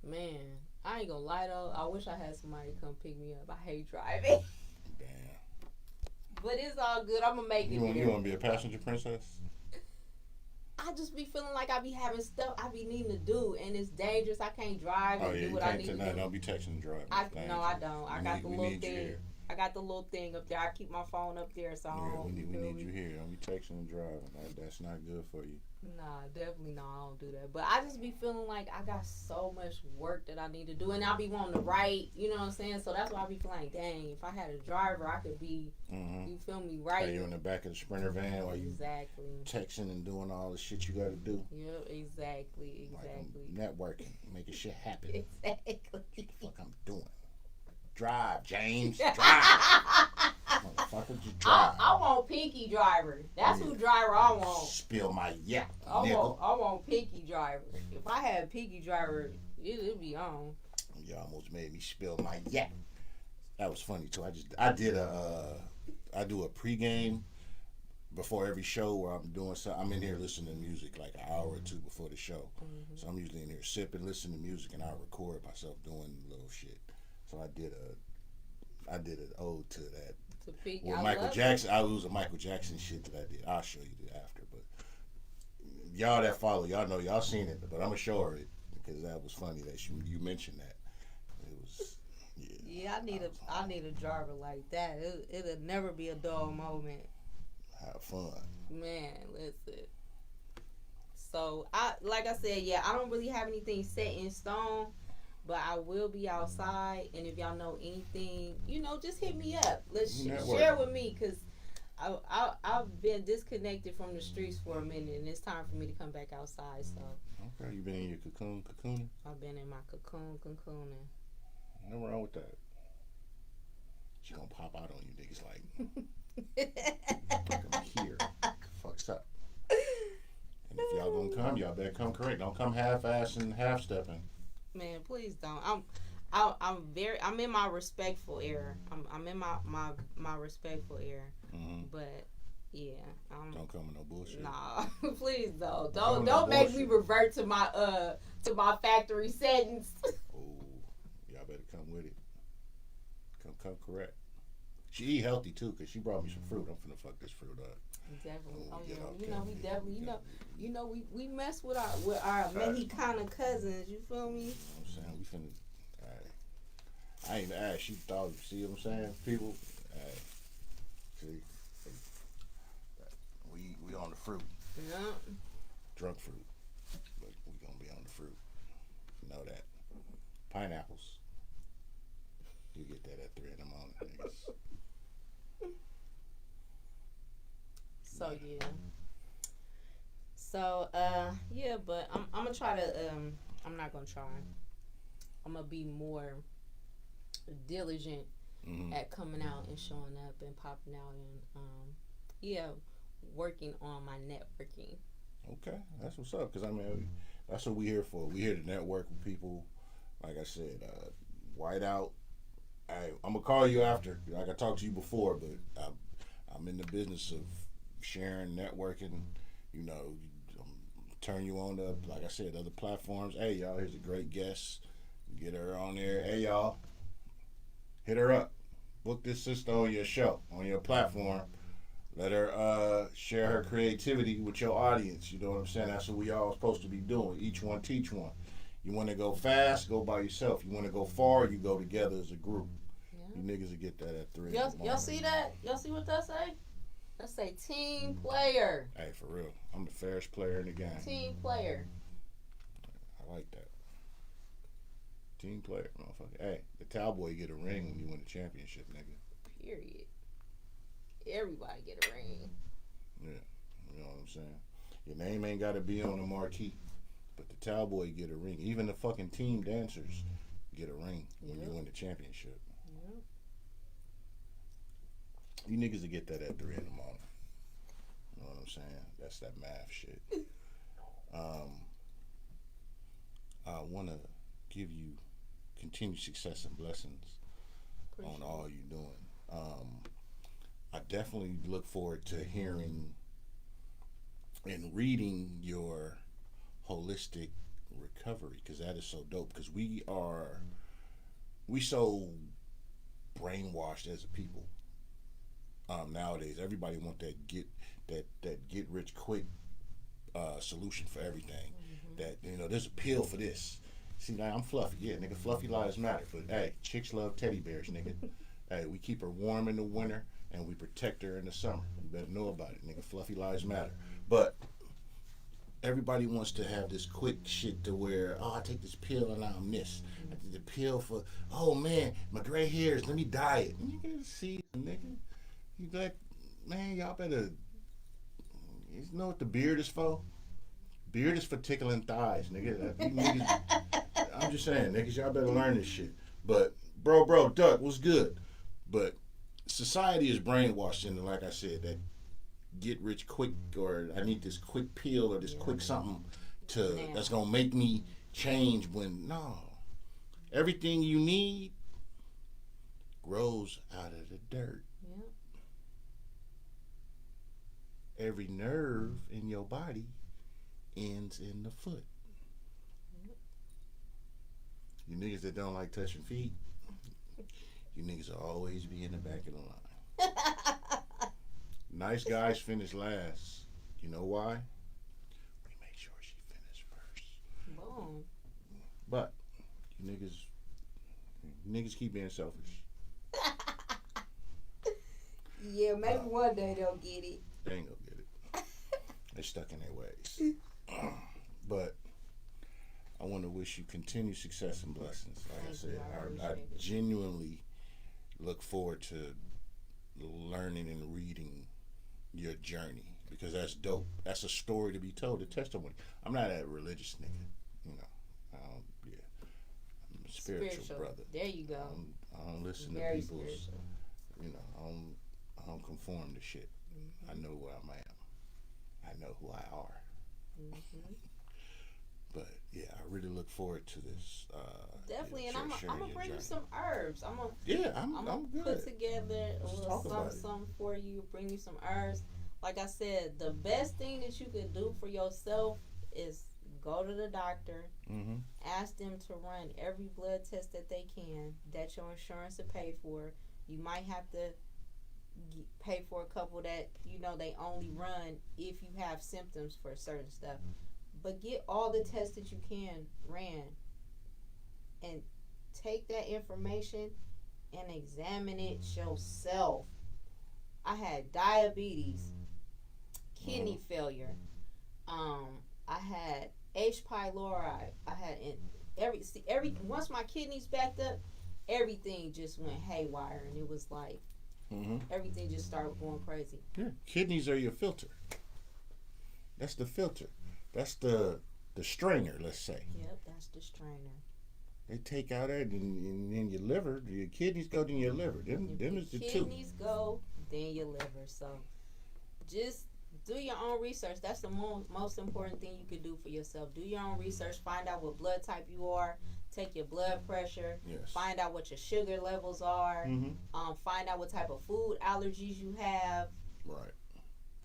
Man, I ain't gonna lie though. I wish I had somebody to come pick me up. I hate driving. Damn. But it's all good. I'm gonna make it. You want to be a passenger princess? I just be feeling like I be having stuff I be needing to do, and it's dangerous. I can't drive and do what I need to do. Don't be texting and driving. I don't. I got the little thing. I got the little thing up there. I keep my phone up there, so Yeah, we need you here. Don't be texting and driving. That's not good for you. Nah, definitely not. I don't do that. But I just be feeling like I got so much work that I need to do, and I be wanting to write. You know what I'm saying? So that's why I be feeling like, dang, if I had a driver, I could be. You feel me? Right. You're in the back of the Sprinter van while you exactly texting and doing all the shit you got to do. Yep. Exactly. Like networking, making shit happen. Exactly. What the fuck I'm doing? Drive, James. Drive. Motherfucker, just drive. I want Pinky driver. That's who driver I want. Spill my yap. I want Pinky driver. If I had Pinky driver, it'd be on. You almost made me spill my yap. That was funny too. I do a pregame before every show where I'm doing something. I'm in here listening to music like an hour or two before the show. So I'm usually in here sipping, listening to music, and I record myself doing little shit. So I did an ode to that. With Michael Jackson, I was a Michael Jackson shit that I did. I'll show you that after. But y'all that follow, y'all know y'all seen it. But I'm gonna show her it because that was funny that you mentioned that. It was yeah. I need a driver like that. It'll never be a dull moment. Have fun, man. Listen. So like I said, I don't really have anything set in stone. But I will be outside, and if y'all know anything, just hit me up. Let's share with me, because I've been disconnected from the streets for a minute, and it's time for me to come back outside. So okay, you been in your cocooning? I've been in my cocooning. Nothing wrong with that. She gonna pop out on you niggas like, I'm here. Fucks up. And if y'all gonna come, y'all better come correct. Don't come half-ass and half-stepping. Man, please don't. I'm in my respectful era. I'm in my respectful era. But yeah, don't come with no bullshit. Nah, please don't make me revert to my factory settings. Oh, y'all better come with it. Come correct. She eat healthy too, cause she brought me some fruit. I'm finna fuck this fruit up. Definitely. Oh yeah. We mess with our Mexicana cousins. You feel me? You know what I'm saying? We finna. I ain't even asked. She thought. See what I'm saying? People. See. We on the fruit. Yeah. Drunk fruit. But we gonna be on the fruit. You know that. Pineapples. You get that at 3 in the morning, niggas. So yeah. So but I'm gonna try to I'm not gonna try. I'm gonna be more diligent at coming out and showing up and popping out and working on my networking. Okay, that's what's up. Cause I mean, that's what we here for. We here to network with people. Like I said, white out. I'm gonna call you after. Like I talked to you before, but I'm in the business of sharing, networking, turn you on to, like I said, other platforms. Hey, y'all, here's a great guest. Get her on there. Hey, y'all, hit her up. Book this sister on your show, on your platform. Let her share her creativity with your audience. You know what I'm saying? That's what we all supposed to be doing. Each one teach one. You want to go fast, go by yourself. You want to go far, you go together as a group. Yeah. You niggas will get that at 3 in the morning. Y'all see that? Y'all see what that say? That say team player. Hey, for real. I'm the fairest player in the game. Team player. I like that. Team player, motherfucker. Hey, the Cowboy get a ring when you win the championship, nigga. Period. Everybody get a ring. Yeah, you know what I'm saying? Your name ain't got to be on the marquee, but the Cowboy get a ring. Even the fucking team dancers get a ring when you win the championship. Yep. You niggas will get that at 3 in the morning. You know what I'm saying? That's that math shit. I want to give you continued success and blessings on all you're doing. I definitely look forward to hearing and reading your holistic recovery, because that is so dope. Because we so brainwashed as a people nowadays. Everybody want that get rich quick solution for everything. That there's a pill for this. See, now I'm fluffy, yeah, nigga. Fluffy lives matter, but hey, chicks love teddy bears, nigga. Hey, we keep her warm in the winter and we protect her in the summer. You better know about it, nigga. Fluffy lives matter. But everybody wants to have this quick shit to where, oh, I take this pill and now I'm this. I take the pill for, oh man, my gray hairs, let me dye it. Nigga, see, nigga. You like, man, y'all better, you know what the beard is for? Beard is for tickling thighs, nigga. You niggas, I'm just saying, niggas, y'all better learn this shit. But, bro, Duck, what's good? But society is brainwashed into, like I said, that get rich quick, or I need this quick pill or this quick something that's gonna make me change. When no, everything you need grows out of the dirt. Yeah. Every nerve in your body ends in the foot. Yep. You niggas that don't like touching feet, you niggas will always be in the back of the line. Nice guys finish last. You know why? We make sure she finished first. Boom. But you niggas keep being selfish. Yeah, maybe one day they'll get it. They ain't gonna get it. They're stuck in their ways. But I want to wish you continued success and blessings. Like I said, I genuinely look forward to learning and reading your journey, because that's dope. That's a story to be told, a testimony. I'm not a religious nigga, you know. I'm a spiritual brother. There you go. I don't listen Very to people's, spiritual. you know, I don't conform to shit. Mm-hmm. I know where I am. I know who I are. Mm-hmm. But yeah, I really look forward to this. Definitely, and I'm gonna bring you some herbs. I'm I'm good. Put together a little something for you. Bring you some herbs. Like I said, the best thing that you could do for yourself is go to the doctor. Mm-hmm. Ask them to run every blood test that they can that your insurance will pay for. You might have to pay for a couple that they only run if you have symptoms for certain stuff. But get all the tests that you can ran, and take that information and examine it yourself. I had diabetes, kidney failure. I had H. pylori. I had every once my kidneys backed up, everything just went haywire, and it was like everything just started going crazy. Yeah, kidneys are your filter. That's the filter. That's the strainer, let's say. Yep, that's the strainer. They take out that, and then your liver, your kidneys go to your liver. Them is the two. Kidneys go, then your liver. So just do your own research. That's the most important thing you can do for yourself. Do your own research. Find out what blood type you are. Take your blood pressure. Yes. Find out what your sugar levels are. Mm-hmm. Find out what type of food allergies you have. Right.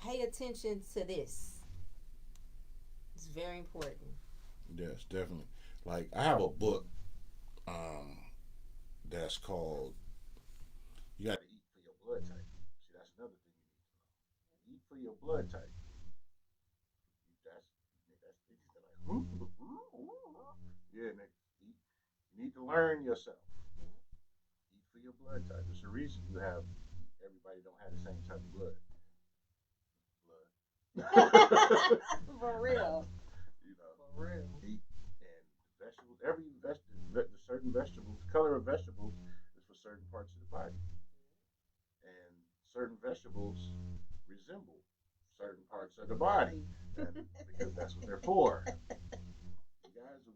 Pay attention to this. It's very important. Yes, definitely. Like, I have a book that's called You Got to Eat for Your Blood Type. See, that's another thing you need to know. Eat for your blood type. That's like, yeah, nigga. You need to learn yourself. Eat for your blood type. There's a reason everybody don't have the same type of blood. For real. For real. Eat and vegetables. The certain vegetables, color of vegetables is for certain parts of the body, and certain vegetables resemble certain parts of the body, and because that's what they're for.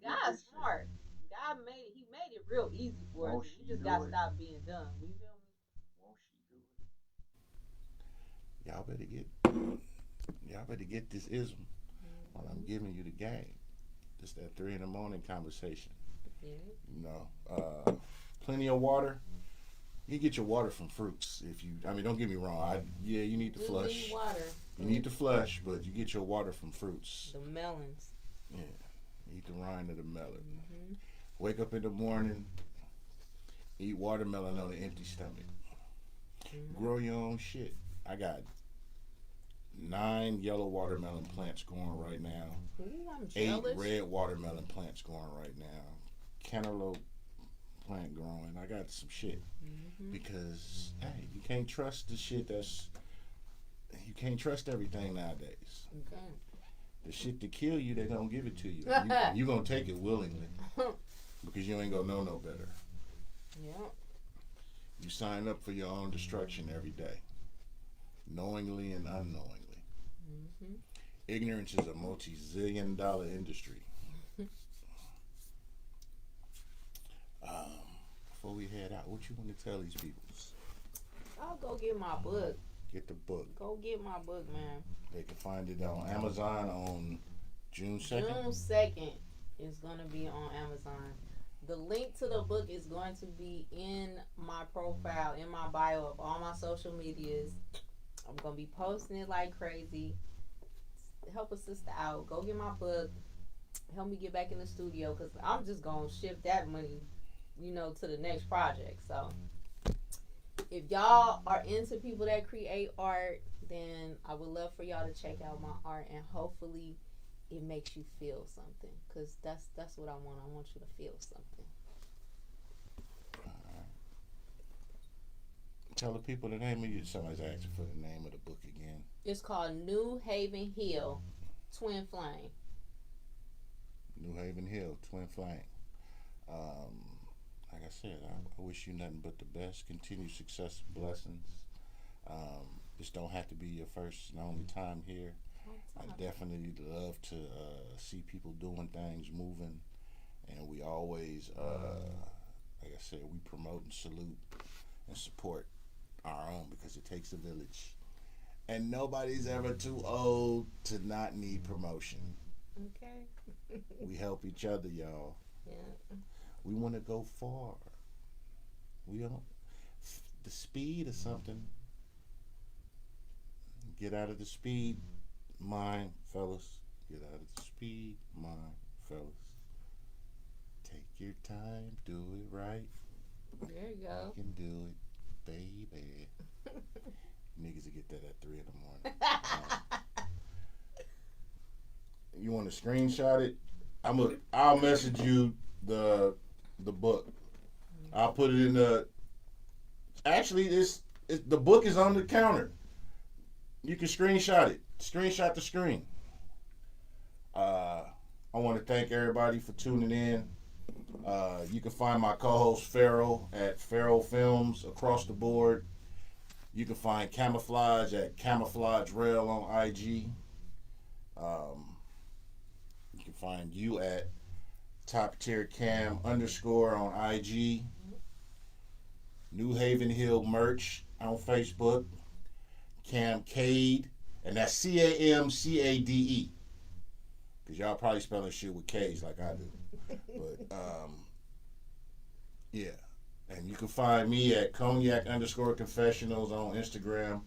God's smart. God made it real easy for us. You just gotta stop being dumb. You feel me? Won't she do it? Y'all better get this ism while I'm giving you the game. Just that 3 a.m. conversation. Yeah. Plenty of water. You get your water from fruits. Don't get me wrong. You need to flush. Need water. You need to flush, but you get your water from fruits. The melons. Yeah. Eat the rind of the melon. Mm-hmm. Wake up in the morning. Eat watermelon on an empty stomach. Mm-hmm. Grow your own shit. I got 9 yellow watermelon plants going right now. Ooh, I'm 8 jealous. red watermelon plants going right now. Cantaloupe plant growing. I got some shit. Mm-hmm. Because, hey, you can't trust the shit you can't trust everything nowadays. Okay. The shit to kill you, they don't give it to you. You gonna take it willingly. Because you ain't gonna know no better. Yeah. You sign up for your own destruction every day. Knowingly and unknowingly. Mm-hmm. Ignorance is a multi-zillion-dollar industry. Before we head out, what you want to tell these people? I'll go get my book. Get the book. Go get my book, man. They can find it on Amazon on June 2nd. June 2nd is going to be on Amazon. The link to the book is going to be in my profile, in my bio of all my social medias. I'm going to be posting it like crazy. Help a sister out. Go get my book. Help me get back in the studio because I'm just going to shift that money, to the next project. So if y'all are into people that create art, then I would love for y'all to check out my art, and hopefully it makes you feel something, because that's what I want. I want you to feel something. Tell the people the name of you. Somebody's asking for the name of the book again. It's called New Haven Hill, Twin Flame. New Haven Hill, Twin Flame. Like I said, I wish you nothing but the best. Continued success, blessings. This don't have to be your first and only time here. I definitely love to see people doing things, moving, and we always, like I said, we promote and salute and support our own because it takes a village. And nobody's ever too old to not need promotion. Okay. We help each other, y'all. Yeah. We want to go far. We don't. The speed or something. Get out of the speed mind, fellas. Get out of the speed mind, fellas. Take your time, do it right. There you go. You can do it, baby. Niggas will get that at 3 in the morning. You want to screenshot it? I'll message you the book. I'll put it in the. Actually, the book is on the counter. You can screenshot it. Screenshot the screen. I want to thank everybody for tuning in. You can find my co-host Farrell at Farrell Films across the board. You can find Camouflage at Camouflage Rail on IG. You can find you at Top Tier Cam _ on IG. New Haven Hill merch on Facebook. Camcade, and that's CAMCADE. Because y'all probably spelling shit with K's like I do. But, yeah. And you can find me at Cognac _Confessionals on Instagram.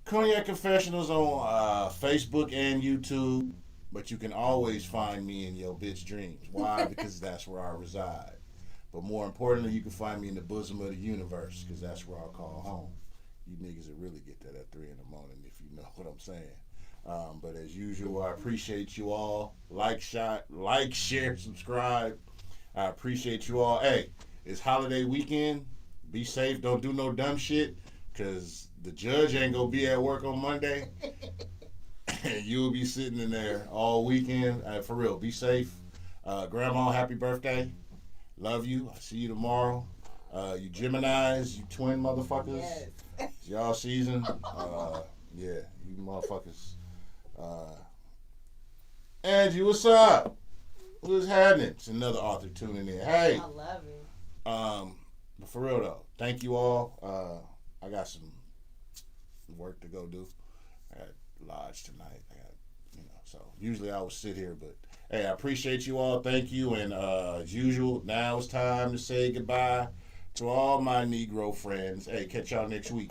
Cognac Confessionals on Facebook and YouTube. But you can always find me in your bitch dreams. Why? Because that's where I reside. But more importantly, you can find me in the bosom of the universe, because that's where I call home. You niggas will really get that at 3 in the morning if you know what I'm saying. But as usual, I appreciate you all. Like, share, subscribe. I appreciate you all. Hey, it's holiday weekend. Be safe. Don't do no dumb shit, because the judge ain't going to be at work on Monday. And you'll be sitting in there all weekend. For real, be safe. Grandma, happy birthday. Love you. I'll see you tomorrow. You Geminis, you twin motherfuckers. Yes. It's y'all season. Yeah, you motherfuckers. Angie, what's up? What's happening? It's another author tuning in. Hey. I love it. But for real though, thank you all. I got some work to go do. I got lodge tonight. So usually I would sit here, but hey, I appreciate you all. Thank you. And as usual, now it's time to say goodbye to all my Negro friends. Hey, catch y'all next week.